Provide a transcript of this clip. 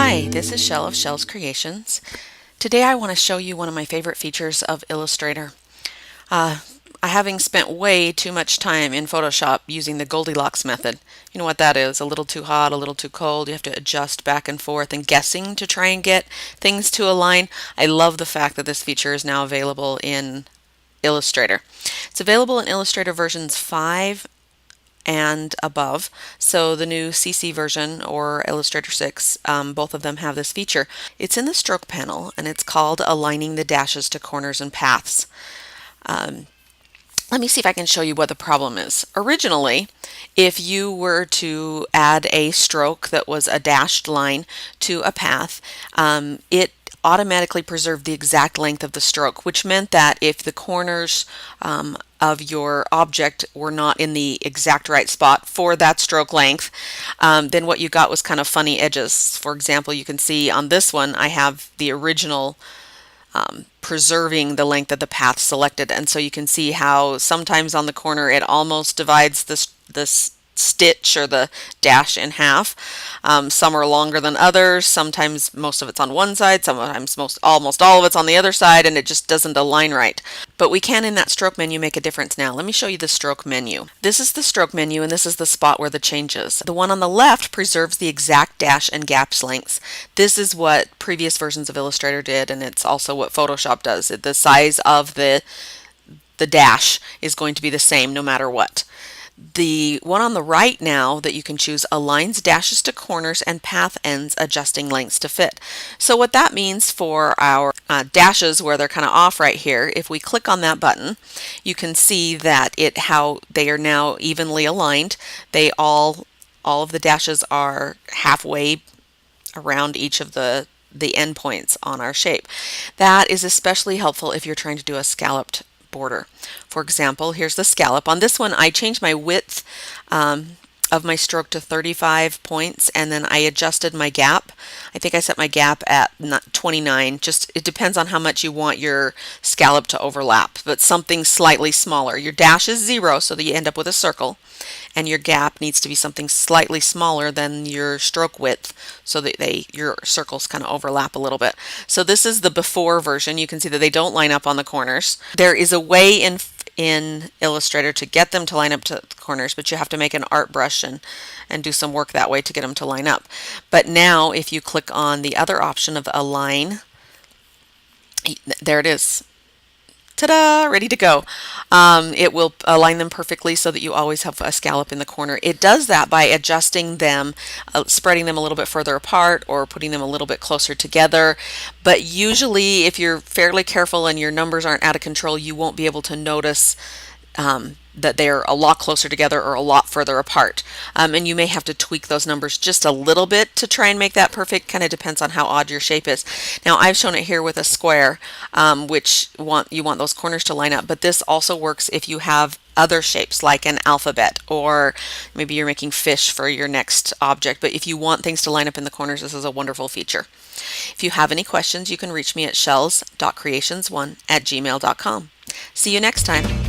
Hi, this is Shell of Shell's Creations. Today I want to show you one of my favorite features of Illustrator. Having spent way too much time in Photoshop using the Goldilocks method. You know what that is, a little too hot, a little too cold. You have to adjust back and forth and guessing to try and get things to align. I love the fact that this feature is now available in Illustrator. It's available in Illustrator versions 5 and above. So the new CC version or Illustrator 6, both of them have this feature. It's in the stroke panel and it's called aligning the dashes to corners and paths. Let me see if I can show you what the problem is. Originally, if you were to add a stroke that was a dashed line to a path, it automatically preserved the exact length of the stroke, which meant that if the corners of your object were not in the exact right spot for that stroke length, then what you got was kind of funny edges. For example, you can see on this one I have the original preserving the length of the path selected, and so you can see how sometimes on the corner it almost divides this stitch or the dash in half. Some are longer than others. Sometimes most of it's on one side, sometimes almost all of it's on the other side, and it just doesn't align right. But we can in that stroke menu make a difference now. Let me show you the stroke menu. This is the stroke menu and this is the spot where the change is. The one on the left preserves the exact dash and gaps lengths. This is what previous versions of Illustrator did, and it's also what Photoshop does. The size of the dash is going to be the same no matter what. The one on the right now that you can choose aligns dashes to corners and path ends, adjusting lengths to fit. So what that means for our dashes where they're kind of off right here, if we click on that button, you can see that how they are now evenly aligned. All of the dashes are halfway around each of the endpoints on our shape. That is especially helpful if you're trying to do a scalloped border. For example, here's the scallop. On this one, I changed my width of my stroke to 35 points, and then I adjusted my gap. I think I set my gap at 29. It depends on how much you want your scallop to overlap, but something slightly smaller. Your dash is 0, so that you end up with a circle, and your gap needs to be something slightly smaller than your stroke width so that your circles kind of overlap a little bit. So this is the before version. You can see that they don't line up on the corners. There is a way in Illustrator to get them to line up to the corners, but you have to make an art brush and do some work that way to get them to line up. But now if you click on the other option of align, there it is. Ta-da! Ready to go. It will align them perfectly so that you always have a scallop in the corner. It does that by adjusting them, spreading them a little bit further apart or putting them a little bit closer together. But usually if you're fairly careful and your numbers aren't out of control, you won't be able to notice that they're a lot closer together or a lot further apart. And you may have to tweak those numbers just a little bit to try and make that perfect. Kind of depends on how odd your shape is. Now I've shown it here with a square, which you want those corners to line up, but this also works if you have other shapes like an alphabet, or maybe you're making fish for your next object. But if you want things to line up in the corners, this is a wonderful feature. If you have any questions, you can reach me at shells.creations1@gmail.com. See you next time.